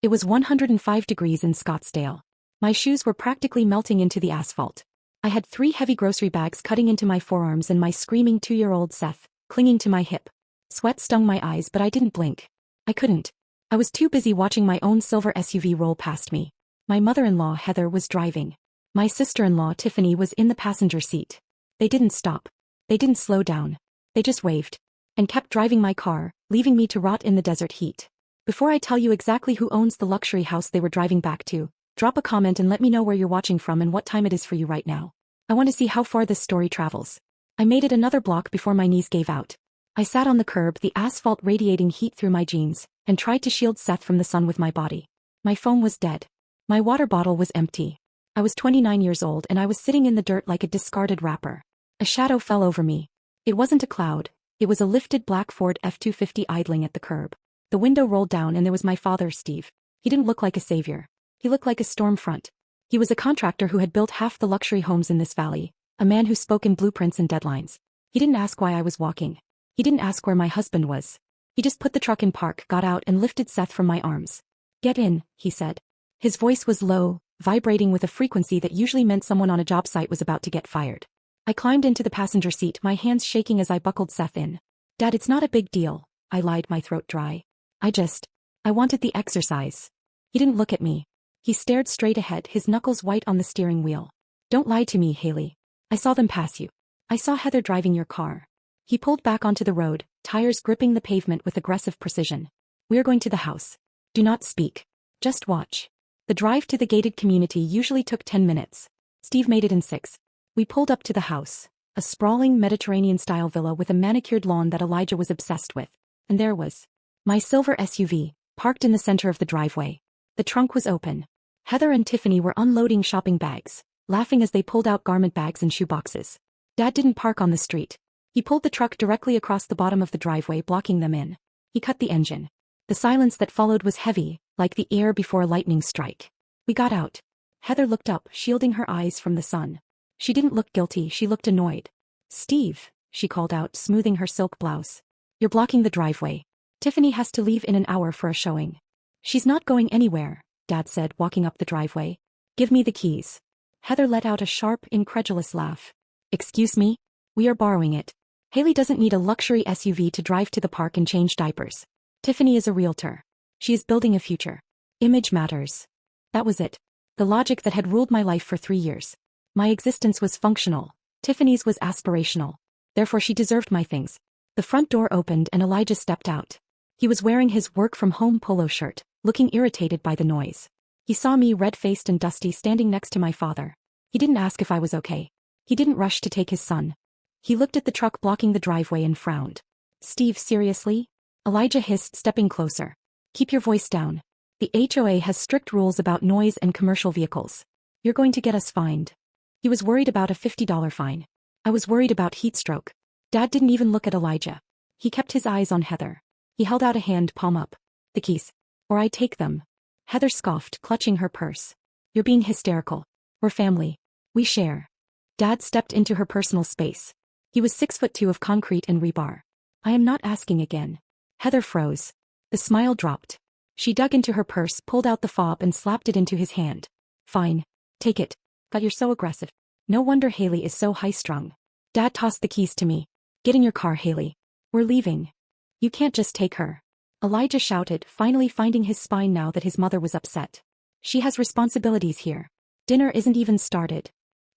It was 105 degrees in Scottsdale. My shoes were practically melting into the asphalt. I had 3 heavy grocery bags cutting into my forearms and my screaming 2-year-old Seth, clinging to my hip. Sweat stung my eyes but I didn't blink. I couldn't. I was too busy watching my own silver SUV roll past me. My mother-in-law Heather was driving. My sister-in-law Tiffany was in the passenger seat. They didn't stop. They didn't slow down. They just waved. And kept driving my car, leaving me to rot in the desert heat. Before I tell you exactly who owns the luxury house they were driving back to, drop a comment and let me know where you're watching from and what time it is for you right now. I want to see how far this story travels. I made it another block before my knees gave out. I sat on the curb, the asphalt radiating heat through my jeans, and tried to shield Seth from the sun with my body. My phone was dead. My water bottle was empty. I was 29 years old and I was sitting in the dirt like a discarded wrapper. A shadow fell over me. It wasn't a cloud. It was a lifted black Ford F-250 idling at the curb. The window rolled down and there was my father, Steve. He didn't look like a savior. He looked like a storm front. He was a contractor who had built half the luxury homes in this valley, a man who spoke in blueprints and deadlines. He didn't ask why I was walking. He didn't ask where my husband was. He just put the truck in park, got out and lifted Seth from my arms. "Get in," he said. His voice was low, vibrating with a frequency that usually meant someone on a job site was about to get fired. I climbed into the passenger seat, my hands shaking as I buckled Seth in. "Dad, it's not a big deal," I lied, my throat dry. I wanted the exercise." He didn't look at me. He stared straight ahead, his knuckles white on the steering wheel. "Don't lie to me, Haley. I saw them pass you. I saw Heather driving your car." He pulled back onto the road, tires gripping the pavement with aggressive precision. "We're going to the house. Do not speak. Just watch." The drive to the gated community usually took 10 minutes. Steve made it in 6. We pulled up to the house, a sprawling Mediterranean-style villa with a manicured lawn that Elijah was obsessed with. And there was my silver SUV, parked in the center of the driveway. The trunk was open. Heather and Tiffany were unloading shopping bags, laughing as they pulled out garment bags and shoe boxes. Dad didn't park on the street. He pulled the truck directly across the bottom of the driveway, blocking them in. He cut the engine. The silence that followed was heavy, like the air before a lightning strike. We got out. Heather looked up, shielding her eyes from the sun. She didn't look guilty, she looked annoyed. "Steve," she called out, smoothing her silk blouse. "You're blocking the driveway. Tiffany has to leave in an hour for a showing." "She's not going anywhere," Dad said, walking up the driveway. "Give me the keys." Heather let out a sharp, incredulous laugh. "Excuse me? We are borrowing it. Haley doesn't need a luxury SUV to drive to the park and change diapers. Tiffany is a realtor. She is building a future. Image matters." That was it. The logic that had ruled my life for 3 years. My existence was functional. Tiffany's was aspirational. Therefore she deserved my things. The front door opened and Elijah stepped out. He was wearing his work-from-home polo shirt, looking irritated by the noise. He saw me, red-faced and dusty, standing next to my father. He didn't ask if I was okay. He didn't rush to take his son. He looked at the truck blocking the driveway and frowned. "Steve, seriously?" Elijah hissed, stepping closer. "Keep your voice down. The HOA has strict rules about noise and commercial vehicles. You're going to get us fined." He was worried about a $50 fine. I was worried about heat stroke. Dad didn't even look at Elijah. He kept his eyes on Heather. He held out a hand, palm up. "The keys. Or I take them." Heather scoffed, clutching her purse. "You're being hysterical. We're family. We share." Dad stepped into her personal space. He was 6'2" of concrete and rebar. "I am not asking again." Heather froze. The smile dropped. She dug into her purse, pulled out the fob and slapped it into his hand. "Fine. Take it. God, you're so aggressive. No wonder Haley is so high-strung." Dad tossed the keys to me. "Get in your car, Haley. We're leaving." "You can't just take her," Elijah shouted, finally finding his spine now that his mother was upset. "She has responsibilities here. Dinner isn't even started."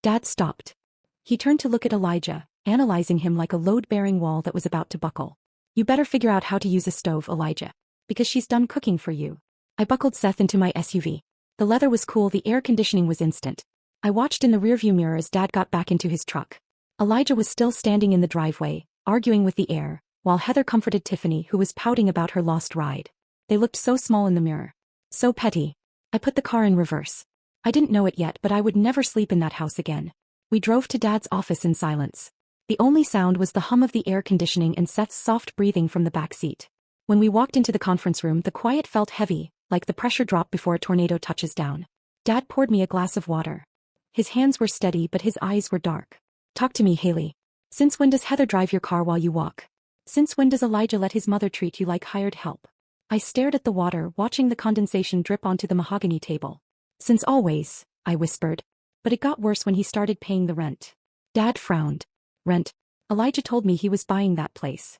Dad stopped. He turned to look at Elijah, analyzing him like a load-bearing wall that was about to buckle. "You better figure out how to use a stove, Elijah. Because she's done cooking for you." I buckled Seth into my SUV. The leather was cool, the air conditioning was instant. I watched in the rearview mirror as Dad got back into his truck. Elijah was still standing in the driveway, arguing with the air, while Heather comforted Tiffany, who was pouting about her lost ride. They looked so small in the mirror. So petty. I put the car in reverse. I didn't know it yet, but I would never sleep in that house again. We drove to Dad's office in silence. The only sound was the hum of the air conditioning and Seth's soft breathing from the back seat. When we walked into the conference room, the quiet felt heavy, like the pressure drop before a tornado touches down. Dad poured me a glass of water. His hands were steady, but his eyes were dark. "Talk to me, Haley. Since when does Heather drive your car while you walk? Since when does Elijah let his mother treat you like hired help? I stared at the water, watching the condensation drip onto the mahogany table. Since always, I whispered. But it got worse when he started paying the rent. Dad frowned. Rent. Elijah told me he was buying that place.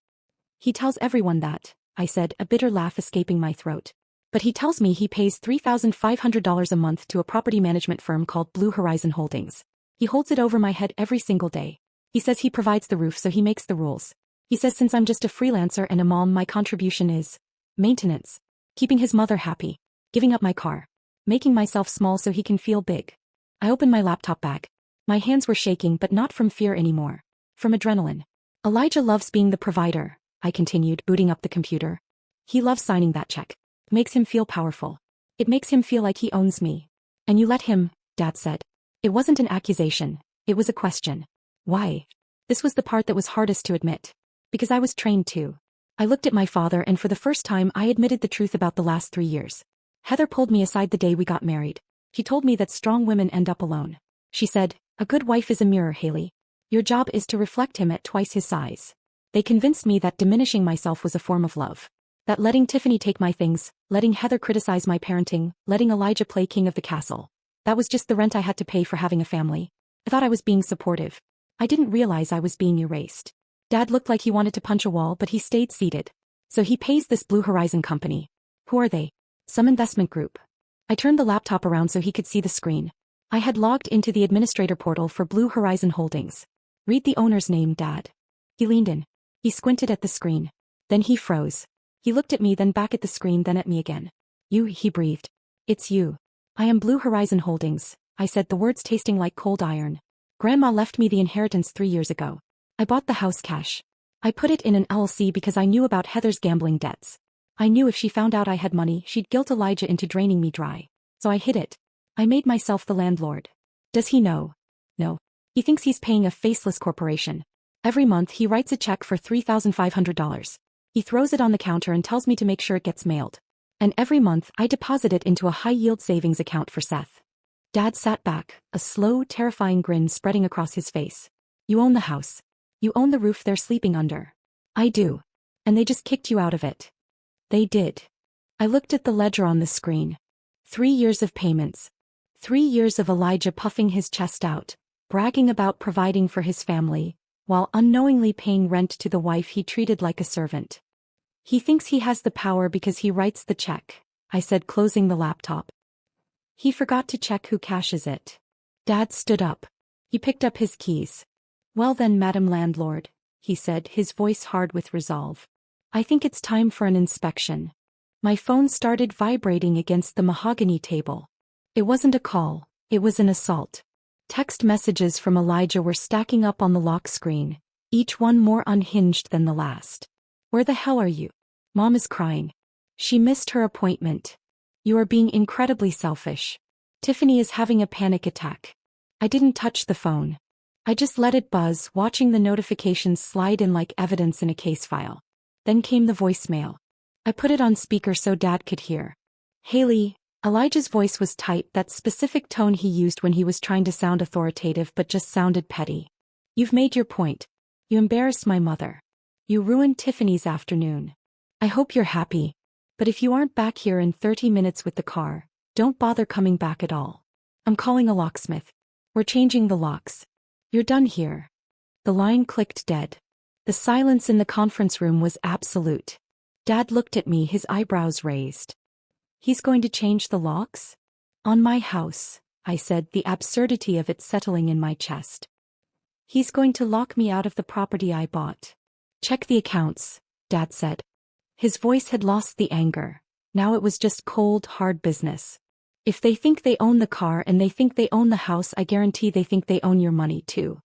He tells everyone that, I said, a bitter laugh escaping my throat. But he tells me he pays $3,500 a month to a property management firm called Blue Horizon Holdings. He holds it over my head every single day. He says he provides the roof so he makes the rules. He says since I'm just a freelancer and a mom, my contribution is maintenance. Keeping his mother happy. Giving up my car. Making myself small so he can feel big. I opened my laptop bag. My hands were shaking, but not from fear anymore. From adrenaline. Elijah loves being the provider, I continued, booting up the computer. He loves signing that check. It makes him feel powerful. It makes him feel like he owns me. And you let him, Dad said. It wasn't an accusation. It was a question. Why? This was the part that was hardest to admit. Because I was trained to. I looked at my father and for the first time I admitted the truth about the last 3 years. Heather pulled me aside the day we got married. She told me that strong women end up alone. She said, a good wife is a mirror, Haley. Your job is to reflect him at twice his size. They convinced me that diminishing myself was a form of love. That letting Tiffany take my things, letting Heather criticize my parenting, letting Elijah play king of the castle. That was just the rent I had to pay for having a family. I thought I was being supportive. I didn't realize I was being erased. Dad looked like he wanted to punch a wall, but he stayed seated. So he pays this Blue Horizon company. Who are they? Some investment group. I turned the laptop around so he could see the screen. I had logged into the administrator portal for Blue Horizon Holdings. Read the owner's name, Dad. He leaned in. He squinted at the screen. Then he froze. He looked at me, then back at the screen, then at me again. You, he breathed. It's you. I am Blue Horizon Holdings, I said, the words tasting like cold iron. Grandma left me the inheritance 3 years ago. I bought the house cash. I put it in an LLC because I knew about Heather's gambling debts. I knew if she found out I had money, she'd guilt Elijah into draining me dry. So I hid it. I made myself the landlord. Does he know? No. He thinks he's paying a faceless corporation. Every month he writes a check for $3,500. He throws it on the counter and tells me to make sure it gets mailed. And every month I deposit it into a high-yield savings account for Seth. Dad sat back, a slow, terrifying grin spreading across his face. You own the house. You own the roof they're sleeping under. I do. And they just kicked you out of it. They did. I looked at the ledger on the screen. 3 years of payments. 3 years of Elijah puffing his chest out, bragging about providing for his family, while unknowingly paying rent to the wife he treated like a servant. He thinks he has the power because he writes the check, I said, closing the laptop. He forgot to check who cashes it. Dad stood up. He picked up his keys. Well then, Madam Landlord, he said, his voice hard with resolve. I think it's time for an inspection. My phone started vibrating against the mahogany table. It wasn't a call, it was an assault. Text messages from Elijah were stacking up on the lock screen, each one more unhinged than the last. Where the hell are you? Mom is crying. She missed her appointment. You are being incredibly selfish. Tiffany is having a panic attack. I didn't touch the phone. I just let it buzz, watching the notifications slide in like evidence in a case file. Then came the voicemail. I put it on speaker so Dad could hear. Haley, Elijah's voice was tight, that specific tone he used when he was trying to sound authoritative but just sounded petty. You've made your point. You embarrassed my mother. You ruined Tiffany's afternoon. I hope you're happy. But if you aren't back here in 30 minutes with the car, don't bother coming back at all. I'm calling a locksmith. We're changing the locks. You're done here. The line clicked dead. The silence in the conference room was absolute. Dad looked at me, his eyebrows raised. He's going to change the locks? On my house, I said, the absurdity of it settling in my chest. He's going to lock me out of the property I bought. Check the accounts, Dad said. His voice had lost the anger. Now it was just cold, hard business. If they think they own the car and they think they own the house, I guarantee they think they own your money too.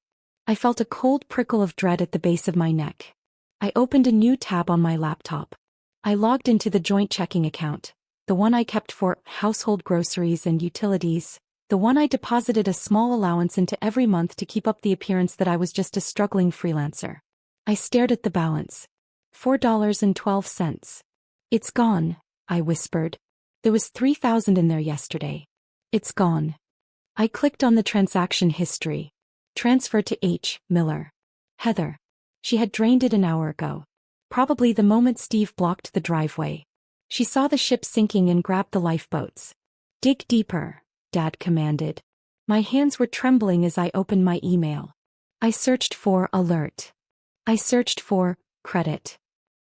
I felt a cold prickle of dread at the base of my neck. I opened a new tab on my laptop. I logged into the joint checking account, the one I kept for household groceries and utilities, the one I deposited a small allowance into every month to keep up the appearance that I was just a struggling freelancer. I stared at the balance. $4.12. It's gone, I whispered. There was $3,000 in there yesterday. It's gone. I clicked on the transaction history. Transfer to H. Miller. Heather. She had drained it an hour ago. Probably the moment Steve blocked the driveway. She saw the ship sinking and grabbed the lifeboats. Dig deeper, Dad commanded. My hands were trembling as I opened my email. I searched for alert. I searched for credit.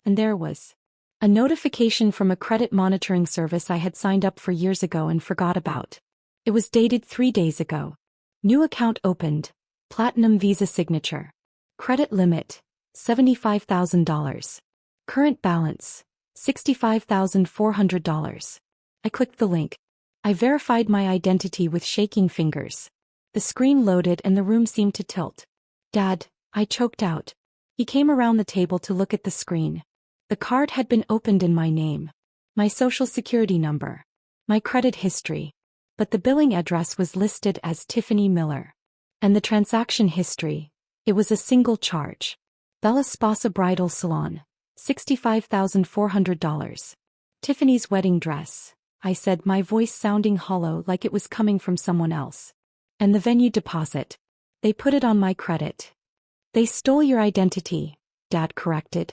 And there was a notification from a credit monitoring service I had signed up for years ago and forgot about. It was dated 3 days ago. New account opened. Platinum Visa signature. Credit limit, $75,000. Current balance, $65,400. I clicked the link. I verified my identity with shaking fingers. The screen loaded and the room seemed to tilt. Dad, I choked out. He came around the table to look at the screen. The card had been opened in my name. My social security number. My credit history. But the billing address was listed as Tiffany Miller. And the transaction history, it was a single charge. Bella Sposa Bridal Salon, $65,400. Tiffany's wedding dress, I said, my voice sounding hollow like it was coming from someone else. And the venue deposit. They put it on my credit. They stole your identity, Dad corrected.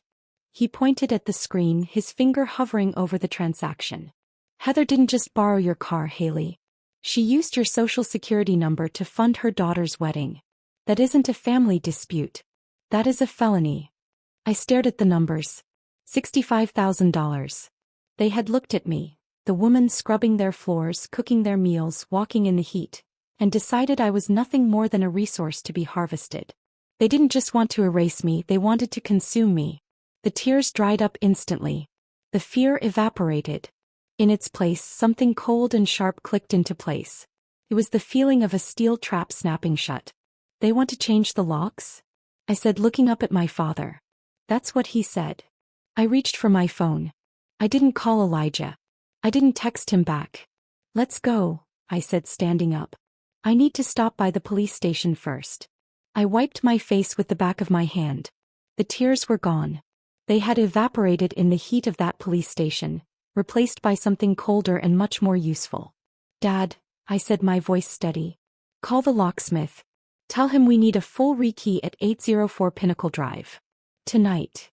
He pointed at the screen, his finger hovering over the transaction. Heather didn't just borrow your car, Haley. She used your social security number to fund her daughter's wedding. That isn't a family dispute. That is a felony. I stared at the numbers. $65,000. They had looked at me, the woman scrubbing their floors, cooking their meals, walking in the heat, and decided I was nothing more than a resource to be harvested. They didn't just want to erase me, they wanted to consume me. The tears dried up instantly. The fear evaporated. In its place, something cold and sharp clicked into place. It was the feeling of a steel trap snapping shut. They want to change the locks? I said, looking up at my father. That's what he said. I reached for my phone. I didn't call Elijah. I didn't text him back. Let's go, I said, standing up. I need to stop by the police station first. I wiped my face with the back of my hand. The tears were gone. They had evaporated in the heat of that police station, replaced by something colder and much more useful. Dad, I said, my voice steady. Call the locksmith. Tell him we need a full rekey at 804 Pinnacle Drive. Tonight.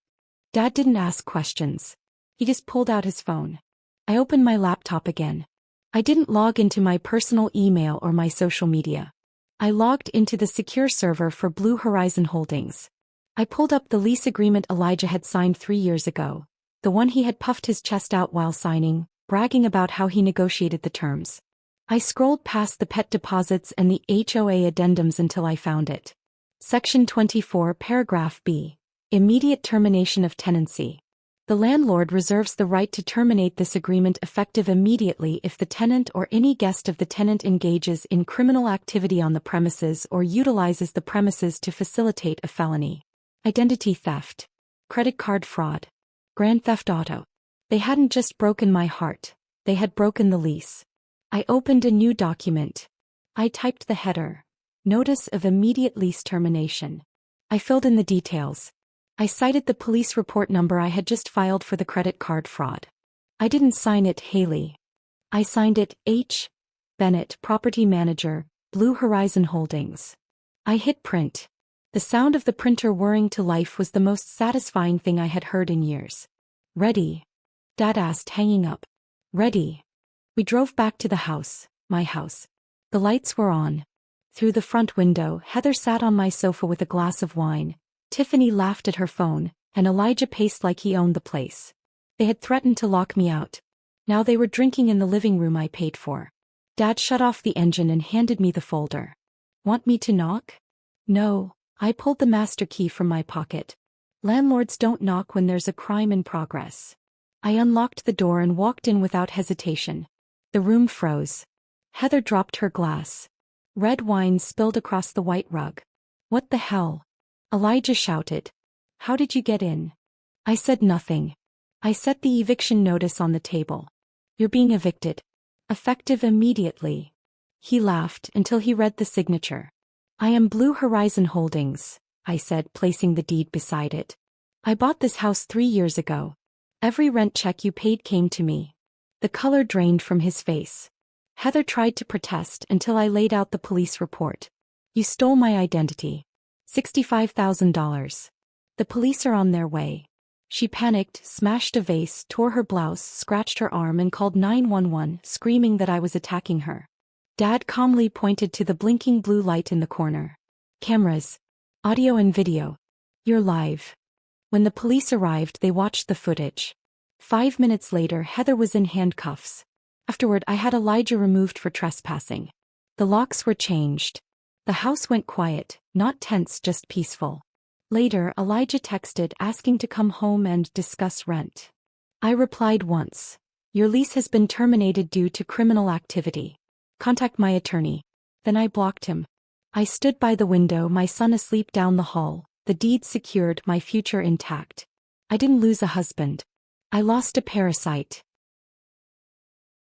Dad didn't ask questions. He just pulled out his phone. I opened my laptop again. I didn't log into my personal email or my social media. I logged into the secure server for Blue Horizon Holdings. I pulled up the lease agreement Elijah had signed 3 years ago, the one he had puffed his chest out while signing, bragging about how he negotiated the terms. I scrolled past the pet deposits and the HOA addendums until I found it. Section 24, Paragraph B. Immediate termination of tenancy. The landlord reserves the right to terminate this agreement effective immediately if the tenant or any guest of the tenant engages in criminal activity on the premises or utilizes the premises to facilitate a felony. Identity theft. Credit card fraud. Grand theft auto. They hadn't just broken my heart, they had broken the lease. I opened a new document. I typed the header. Notice of immediate lease termination. I filled in the details. I cited the police report number I had just filed for the credit card fraud. I didn't sign it, Haley. I signed it, H. Bennett, Property Manager, Blue Horizon Holdings. I hit print. The sound of the printer whirring to life was the most satisfying thing I had heard in years. Ready? Dad asked, hanging up. Ready. We drove back to the house, my house. The lights were on. Through the front window, Heather sat on my sofa with a glass of wine. Tiffany laughed at her phone, and Elijah paced like he owned the place. They had threatened to lock me out. Now they were drinking in the living room I paid for. Dad shut off the engine and handed me the folder. Want me to knock? No. I pulled the master key from my pocket. Landlords don't knock when there's a crime in progress. I unlocked the door and walked in without hesitation. The room froze. Heather dropped her glass. Red wine spilled across the white rug. What the hell? Elijah shouted. How did you get in? I said nothing. I set the eviction notice on the table. You're being evicted. Effective immediately. He laughed until he read the signature. I am Blue Horizon Holdings, I said, placing the deed beside it. I bought this house 3 years ago. Every rent check you paid came to me. The color drained from his face. Heather tried to protest until I laid out the police report. You stole my identity. $65,000. The police are on their way. She panicked, smashed a vase, tore her blouse, scratched her arm and called 911, screaming that I was attacking her. Dad calmly pointed to the blinking blue light in the corner. Cameras. Audio and video. You're live. When the police arrived, they watched the footage. 5 minutes later, Heather was in handcuffs. Afterward, I had Elijah removed for trespassing. The locks were changed. The house went quiet, not tense, just peaceful. Later, Elijah texted asking to come home and discuss rent. I replied once. Your lease has been terminated due to criminal activity. Contact my attorney. Then I blocked him. I stood by the window, my son asleep down the hall, the deed secured, my future intact. I didn't lose a husband. I lost a parasite.